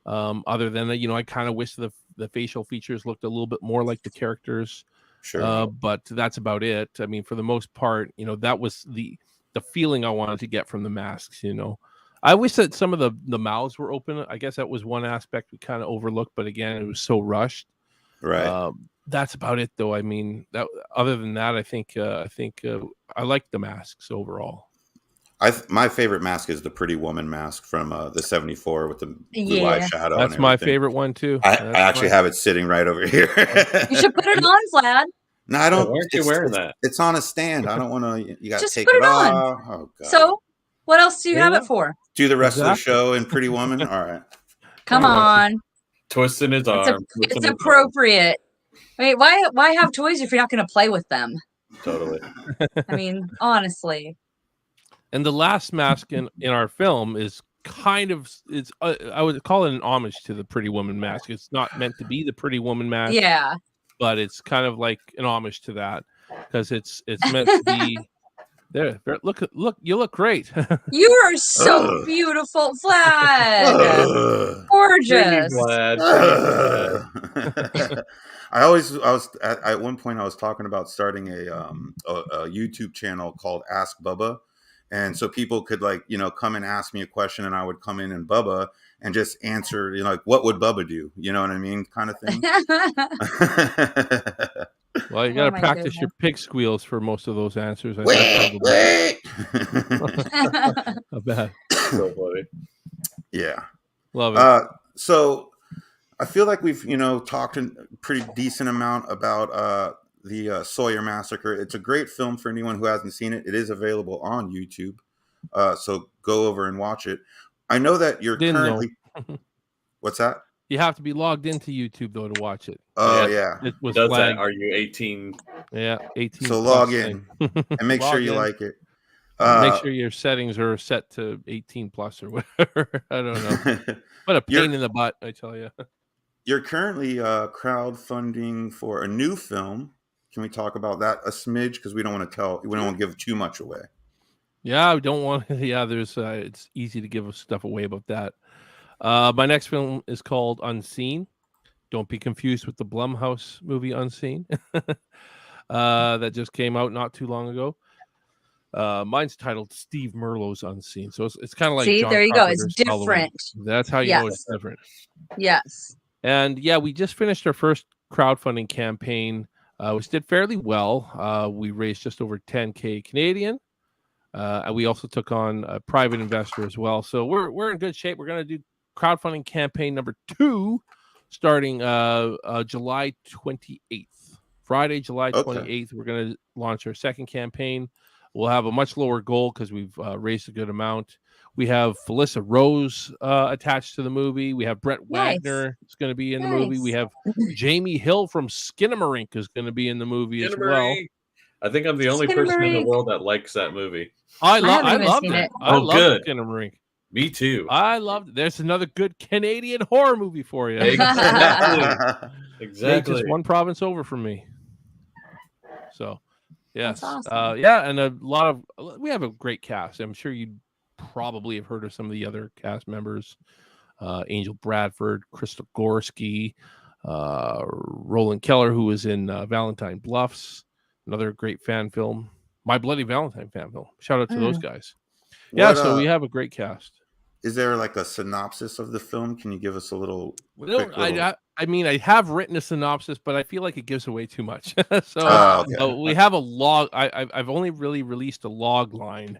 Other than that, I kind of wish the facial features looked a little bit more like the characters. Sure. But that's about it. I mean, for the most part, that was the feeling I wanted to get from the masks. I wish that some of the mouths were open. I guess that was one aspect we kind of overlooked, but again, it was so rushed. Right. That's about it, though. I mean, other than that, I think I like the masks overall. My favorite mask is the Pretty Woman mask from the 74 with the blue eye shadow. That's my favorite one too. I actually have it sitting right over here. You should put it on, Vlad. No, I don't. Why aren't you wearing that? It's on a stand. I don't want to. You got to Just take put it it on. off. Oh, God. So, what else do you have it for? Do the rest of the show in Pretty Woman. All right. Come on. Twisting his arm. It's appropriate. Wait, why have toys if you're not going to play with them? Totally. I mean, honestly. And the last mask in our film is kind of I would call it an homage to the Pretty Woman mask. It's not meant to be the Pretty Woman mask. Yeah. But it's kind of like an homage to that because it's meant to be. There, look! You look great. You are so beautiful, Vlad. Gorgeous. Vlad. I was at one point I was talking about starting a YouTube channel called Ask Bubba, and so people could come and ask me a question, and I would come in and Bubba and just answer, like, what would Bubba do? You know what I mean, kind of thing. Well, you got to practice your pig squeals for most of those answers. Wait. Not bad. So funny. Yeah. Love it. So I feel like we've, talked a pretty decent amount about the Sawyer Massacre. It's a great film for anyone who hasn't seen it. It is available on YouTube. So go over and watch it. I know that you're currently... What's that? You have to be logged into YouTube, though, to watch it. Oh, yeah. It was Does flagged. that? Are you 18? Yeah, 18. So log in and make sure you like it. Make sure your settings are set to 18 plus or whatever. I don't know. What a pain in the butt, I tell you. You're currently crowdfunding for a new film. Can we talk about that a smidge? Because we don't want to give too much away. Yeah, I don't want. Yeah, there's. It's easy to give stuff away about that. My next film is called Unseen. Don't be confused with the Blumhouse movie Unseen. That just came out not too long ago. Mine's titled Steve Merlo's Unseen. So it's kind of like See, John there you Carpenter's go. It's different. Halloween. That's how you know it's different. Yes. And yeah, we just finished our first crowdfunding campaign, which did fairly well. We raised just over 10K Canadian. And we also took on a private investor as well. So we're in good shape. We're going to do crowdfunding campaign number 2 starting July 28th. Friday, July 28th, we're going to launch our second campaign. We'll have a much lower goal because we've raised a good amount. We have Felissa Rose attached to the movie. We have Brett Wagner is going to be in the movie. We have Jamie Hill from Skinamarink is going to be in the movie as well. I think I'm the only person in the world that likes that movie. I loved it. I loved Skinamarink. Me too. I loved it. There's another good Canadian horror movie for you. Exactly. Just one province over from me. So, yes. Awesome. Yeah, and we have a great cast. I'm sure you probably have heard of some of the other cast members. Angel Bradford, Crystal Gorski, Roland Keller, who was in Valentine Bluffs, another great fan film. My Bloody Valentine fan film. Shout out to those guys. Yeah, so we have a great cast. Is there like a synopsis of the film? Can you give us a little? I mean, I have written a synopsis, but I feel like it gives away too much. So we have a log. I've only really released a log line,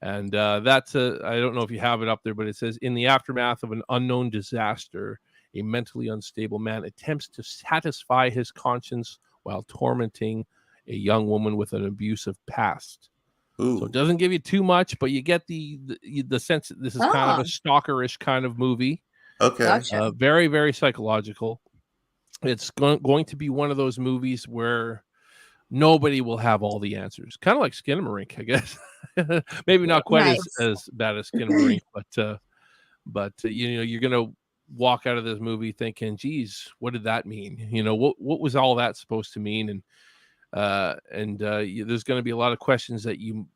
And that's I don't know if you have it up there, but it says, in the aftermath of an unknown disaster, a mentally unstable man attempts to satisfy his conscience while tormenting a young woman with an abusive past. Ooh. So it doesn't give you too much, but you get the sense that this is kind of a stalkerish kind of movie. Okay. Gotcha. Very, very psychological. It's going to be one of those movies where nobody will have all the answers. Kind of like Skinamarink, I guess. Maybe not quite as bad as Skinamarink, but you're gonna walk out of this movie thinking, geez, what did that mean? What was all that supposed to mean? And there's going to be a lot of questions that you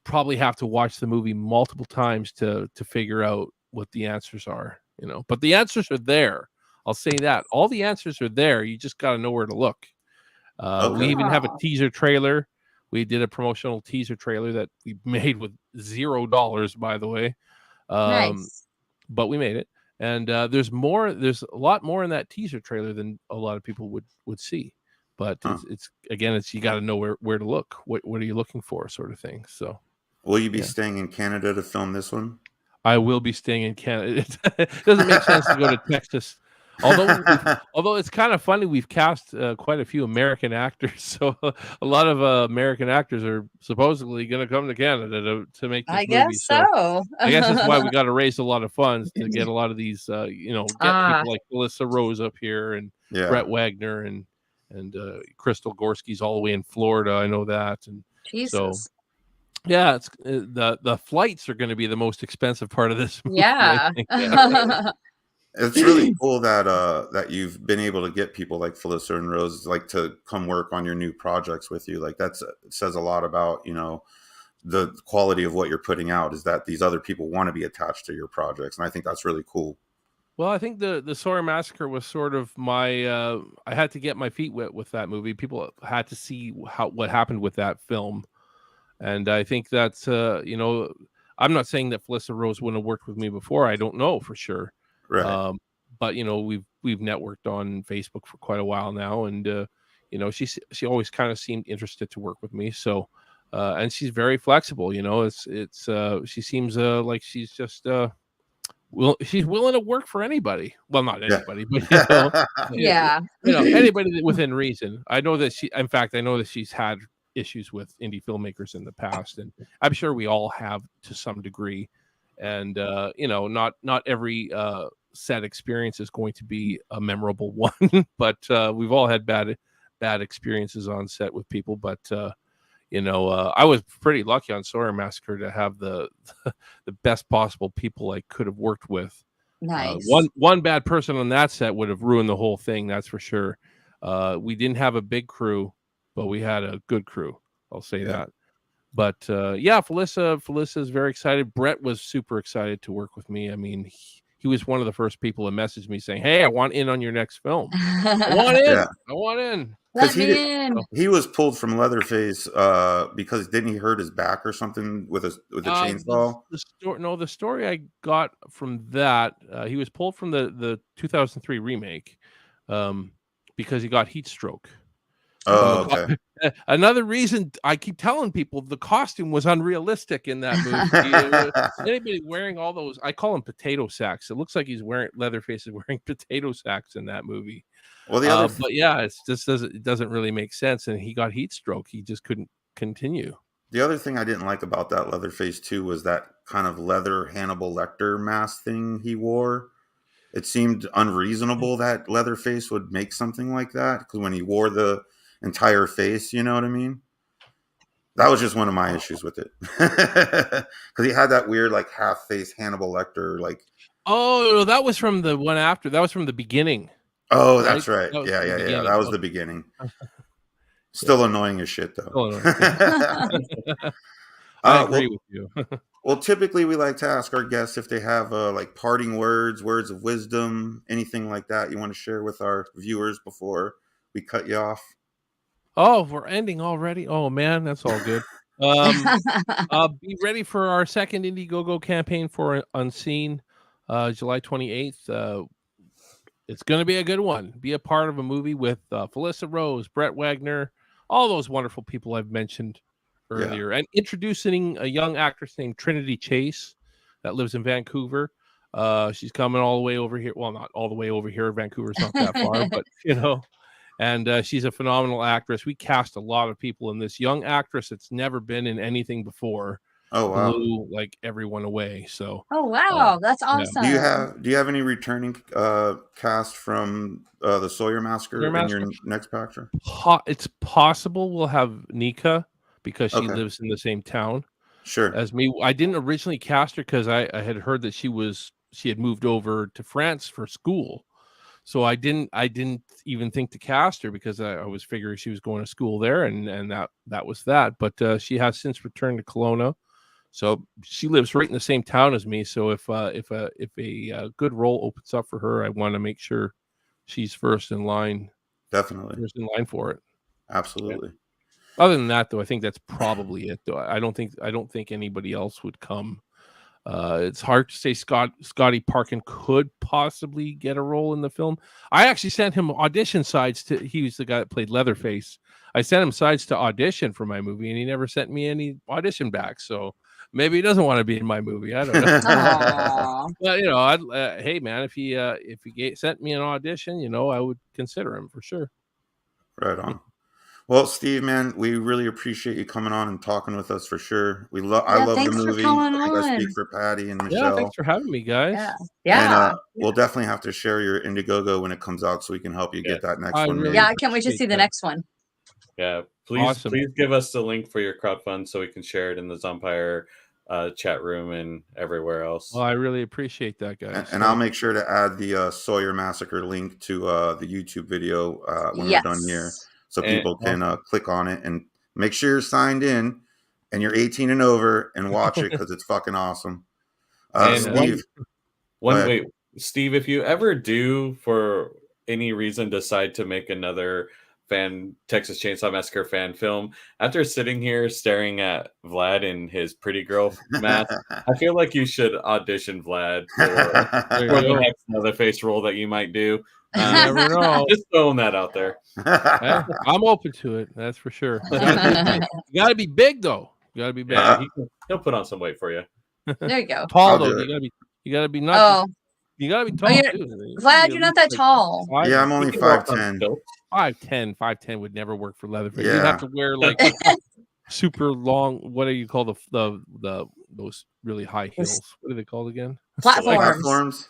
probably have to watch the movie multiple times to figure out what the answers are. But the answers are there. I'll say that all the answers are there. You just got to know where to look. We even have a teaser trailer. We did a promotional teaser trailer that we made with $0, by the way. Nice. But we made it. And there's a lot more in that teaser trailer than a lot of people would see. But it's you got to know where to look. What are you looking for, sort of thing. So, will you be staying in Canada to film this one? I will be staying in Canada. It doesn't make sense to go to Texas. Although it's kind of funny, we've cast quite a few American actors, so a lot of American actors are supposedly going to come to Canada to make this movie. Guess so. I guess that's why we got to raise a lot of funds to get a lot of these, get people like Melissa Rose up here and Brett Wagner and Crystal Gorski's all the way in Florida. I know that, and Jesus. So yeah, it's the flights are going to be the most expensive part of this movie. Yeah. It's really cool that you've been able to get people like Felissa and Rose to come work on your new projects with you. It says a lot about the quality of what you're putting out, is that these other people want to be attached to your projects, and I think that's really cool. Well, I think the Sawyer Massacre was sort of my I had to get my feet wet with that movie. People had to see what happened with that film, and I think that's I'm not saying that Felissa Rose wouldn't have worked with me before. I don't know for sure. Right. But we've networked on Facebook for quite a while now, and she always kind of seemed interested to work with me. So, and she's very flexible. She seems like she's just she's willing to work for anybody. Well, not anybody, but anybody within reason. I know that she's had issues with indie filmmakers in the past, and I'm sure we all have to some degree. And not every set experience is going to be a memorable one, but we've all had bad experiences on set with people. But I was pretty lucky on Sawyer Massacre to have the best possible people I could have worked with. Nice. One bad person on that set would have ruined the whole thing, that's for sure. We didn't have a big crew, but we had a good crew. I'll say that. But Felissa is very excited. Brett was super excited to work with me. I mean, he was one of the first people to message me saying, "Hey, I want in on your next film. I want in. I want in." Let me in. He was pulled from Leatherface because didn't he hurt his back or something with a chainsaw? The story I got from that, he was pulled from the 2003 remake because he got heat stroke. Oh, okay. Another reason I keep telling people the costume was unrealistic in that movie. Anybody wearing all those, I call them potato sacks. It looks like Leatherface is wearing potato sacks in that movie. Well, but yeah, it doesn't really make sense. And he got heat stroke. He just couldn't continue. The other thing I didn't like about that Leatherface too was that kind of leather Hannibal Lecter mask thing he wore. It seemed unreasonable that Leatherface would make something like that, because when he wore the entire face, you know what I mean? That was just one of my issues with it, because he had that weird half face Hannibal Lecter Oh, that was from the one after. That was from the beginning. Oh, that's right. Yeah. That was the beginning. Still annoying as shit, though. I agree with you. Well, typically we like to ask our guests if they have parting words of wisdom, anything like that you want to share with our viewers before we cut you off. Oh, we're ending already. Oh man, that's all good. Be ready for our second Indiegogo campaign for Unseen, July 28th. It's going to be a good one. Be a part of a movie with Felissa Rose, Brett Wagner, all those wonderful people I've mentioned earlier, and introducing a young actress named Trinity Chase that lives in Vancouver. She's coming all the way over here. Well, not all the way over here. Vancouver's not that far, but and she's a phenomenal actress. We cast a lot of people in this. Young actress that's never been in anything before. Oh wow! Blew like everyone away. So. Oh wow, that's yeah. awesome. Do you have any returning cast from the Sawyer Massacre in your next picture? It's possible we'll have Nika because she lives in the same town as me. I didn't originally cast her because I had heard that she had moved over to France for school. So I didn't even think to cast her because I was figuring she was going to school there, and that was that. But she has since returned to Kelowna, so she lives right in the same town as me. So if a good role opens up for her, I want to make sure she's first in line. Definitely first in line for it. Absolutely. Yeah. Other than that, though, I think that's probably it. Though I don't think anybody else would come. It's hard to say Scotty Parkin could possibly get a role in the film. I actually sent him audition sides he was the guy that played Leatherface. I sent him sides to audition for my movie, and he never sent me any audition back. So maybe he doesn't want to be in my movie. I don't know. But hey man, if he sent me an audition, I would consider him for sure. Right on. Well, Steve, man, we really appreciate you coming on and talking with us for sure. I love the movie. I speak for Patty and Michelle. Yeah, thanks for having me, guys. Yeah. And we'll definitely have to share your Indiegogo when it comes out so we can help you get that next one. Yeah, I can't wait to see the next one. Yeah, please give us the link for your crowdfund so we can share it in the Zompire chat room and everywhere else. Well, I really appreciate that, guys. And I'll make sure to add the Sawyer Massacre link to the YouTube video when we're done here. So people can click on it and make sure you're signed in and you're 18 and over and watch it because it's fucking awesome. Steve. Steve, if you ever do for any reason decide to make another Texas Chainsaw Massacre fan film, after sitting here staring at Vlad in his pretty girl mask, I feel like you should audition Vlad for the next Leatherface role that you might do. Never know. Just throwing that out there. I'm open to it. That's for sure. You got to be big, though. You got to be big. Yeah, he'll put on some weight for you. There you go. Tall though. You got to be not. You got to be tall. Glad you're not that tall. Yeah, I'm only 5'10". 5'10" would never work for Leatherface. You'd have to wear like super long. What do you call those really high heels? What are they called again? Platforms.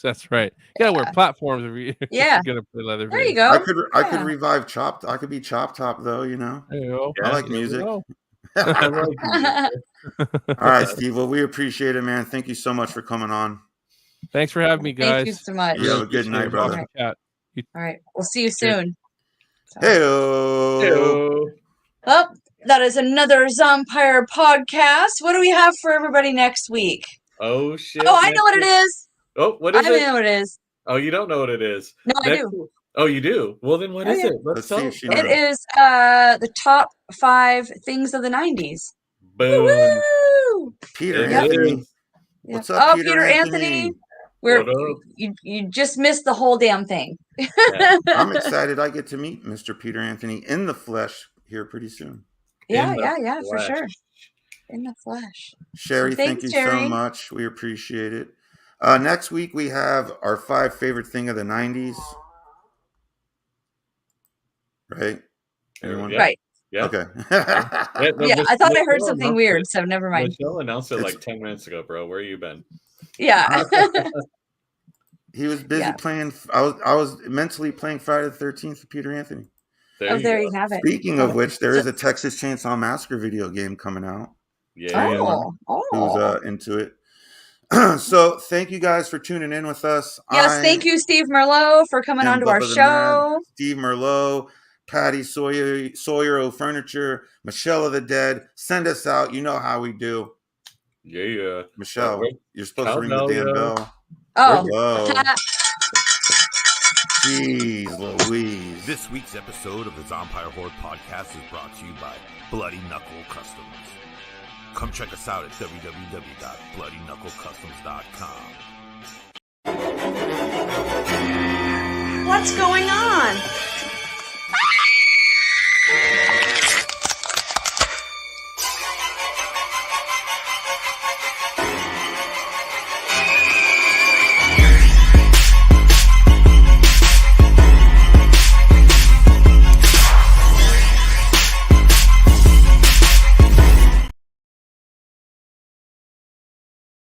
That's right. You gotta wear platforms if you're gonna play Leatherface. There you go. I could revive Chop. I could be Chop Top though. There you go. I like music. All right, Steve. Well, we appreciate it, man. Thank you so much for coming on. Thanks for having me, guys. Thank you so much. You have a good night, brother. All right. We'll see you soon. Hey-o. Well, that is another Zompire podcast. What do we have for everybody next week? Oh, shit. Oh, I know what it is. Oh, what is it? I know what it is. Oh, you don't know what it is? No, I do. Oh, you do? Well, then what is it? Let's see if she knows. It is the top 5 things of the 90s. Boom. Woo-hoo! Peter Anthony. What's up, Peter Anthony? You just missed the whole damn thing. I'm excited. I get to meet Mr. Peter Anthony in the flesh here pretty soon. Yeah, for sure. In the flesh. Sherry, thank you so much. We appreciate it. Next week we have our 5 favorite thing of the 90s. Right? Anyone? Right. Yeah. Okay. I thought I heard something weird, so never mind. Michelle announced it like 10 minutes ago, bro. Where you been? Yeah. He was busy playing. I was mentally playing Friday the 13th with Peter Anthony. There you have it. Speaking of which, there is a Texas Chainsaw Massacre video game coming out. Yeah. Who's into it. So thank you guys for tuning in with us. Yes, thank you, Steve Merlo, for coming onto our show. Steve Merlo, Patty Sawyer O Furniture, Michelle of the Dead. Send us out. You know how we do. Yeah. Michelle, you're supposed to ring the damn bell. Oh. Jeez Louise. This week's episode of the Zompire Horde podcast is brought to you by Bloody Knuckle Customs. Come check us out at www.bloodyknucklecustoms.com. What's going on?